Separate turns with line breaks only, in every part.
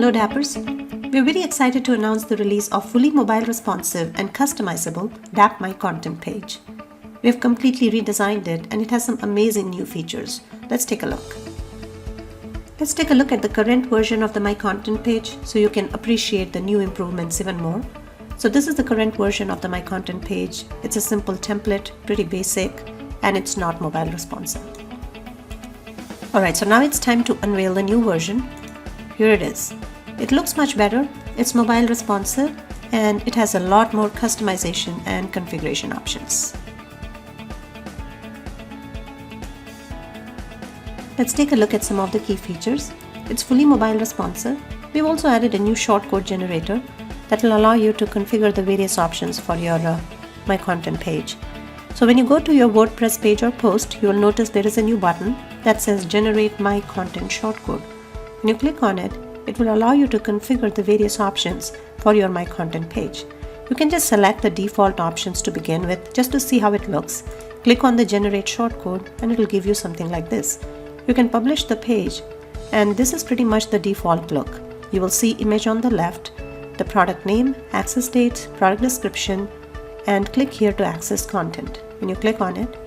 Hello Dappers! We're very excited to announce the release of fully mobile responsive and customizable DAP MyContent page. We have completely redesigned it and it has some amazing new features. Let's take a look. Let's take a look at the current version of the MyContent page so you can appreciate the new improvements even more. So this is the current version of the MyContent page. It's a simple template, pretty basic, and it's not mobile responsive. Alright, so now it's time to unveil the new version. Here it is. It looks much better, it's mobile responsive, and it has a lot more customization and configuration options. Let's take a look at some of the key features. It's fully mobile responsive. We've also added a new shortcode generator that will allow you to configure the various options for your MyContent page. So when you go to your WordPress page or post, you will notice there is a new button that says Generate MyContent Shortcode. When you click on it, it will allow you to configure the various options for your MyContent page. You can just select the default options to begin with just to see how it looks. Click on the Generate Shortcode and it will give you something like this. You can publish the page and this is pretty much the default look. You will see image on the left, the product name, access date, product description, and click here to access content. When you click on it,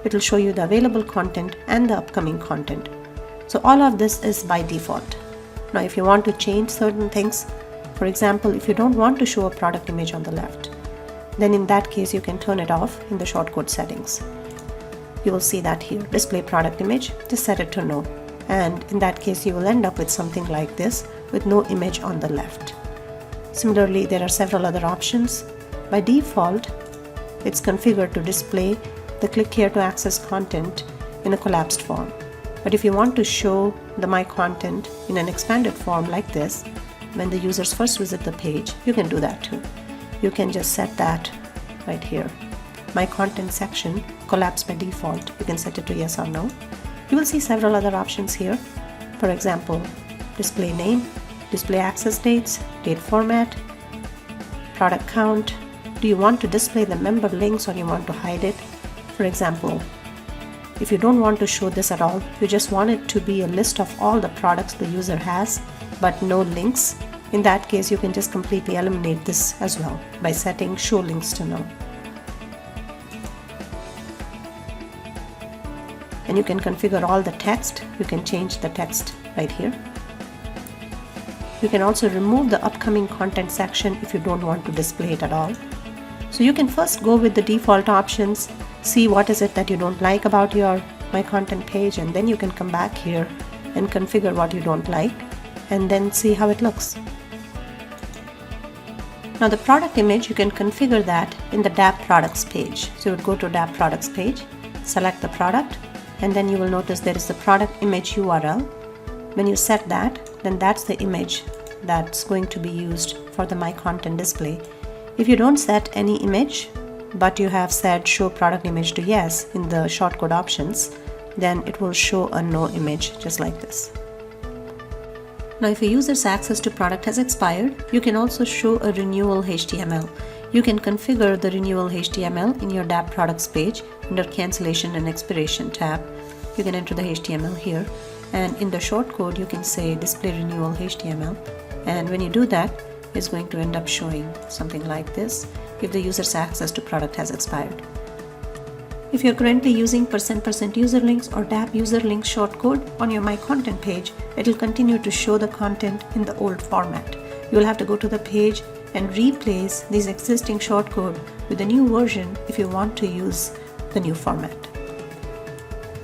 it will show you the available content and the upcoming content. So all of this is by default. Now if you want to change certain things, for example, if you don't want to show a product image on the left, then in that case you can turn it off in the shortcode settings. You will see that here, display product image, just set it to no. And in that case you will end up with something like this with no image on the left. Similarly, there are several other options. By default, it's configured to display the click here to access content in a collapsed form. But if you want to show the MyContent in an expanded form like this, when the users first visit the page, you can do that too. You can just set that right here. MyContent section collapse by default. You can set it to yes or no. You will see several other options here. For example, display name, display access dates, date format, product count. Do you want to display the member links or you want to hide it? For example, if you don't want to show this at all, you just want it to be a list of all the products the user has, but no links. In that case, you can just completely eliminate this as well by setting show links to no. And you can configure all the text. You can change the text right here. You can also remove the upcoming content section if you don't want to display it at all. So you can first go with the default options, see what is it that you don't like about your MyContent page, and then you can come back here and configure what you don't like and then see how it looks. Now the product image, you can configure that in the DAP Products page. So you would go to DAP Products page, select the product, and then you will notice there is the product image URL. When you set that, then that's the image that's going to be used for the MyContent display. If you don't set any image, but you have set show product image to yes in the shortcode options, then it will show a no image just like this. Now if a user's access to product has expired, you can also show a renewal HTML. You can configure the renewal HTML in your DAP Products page under cancellation and expiration tab. You can enter the HTML here, and in the shortcode you can say display renewal HTML, and when you do that, it's going to end up showing something like this if the user's access to product has expired. If you're currently using %% user links or DAP user links shortcode on your MyContent page, it will continue to show the content in the old format. You will have to go to the page and replace these existing shortcode with the new version if you want to use the new format.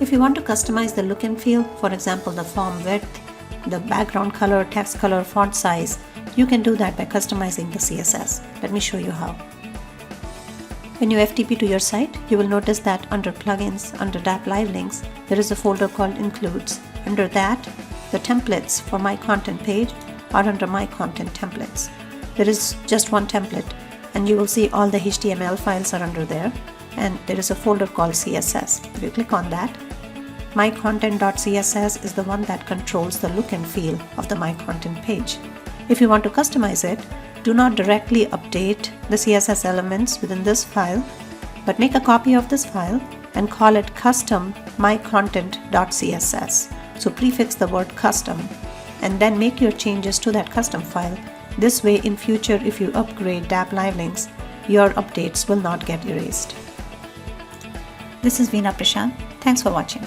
If you want to customize the look and feel, for example the form width, the background color, text color, font size, you can do that by customizing the CSS. Let me show you how. When you FTP to your site, you will notice that under plugins, under DAP Live Links, there is a folder called Includes. Under that, the templates for MyContent page are under MyContent templates. There is just one template and you will see all the HTML files are under there, and there is a folder called CSS. If you click on that, MyContent.css is the one that controls the look and feel of the MyContent page. If you want to customize it, do not directly update the CSS elements within this file, but make a copy of this file and call it custom mycontent.css. So prefix the word custom and then make your changes to that custom file. This way, in future, if you upgrade DAP Live Links, your updates will not get erased.
This is Veena Prashant. Thanks for watching.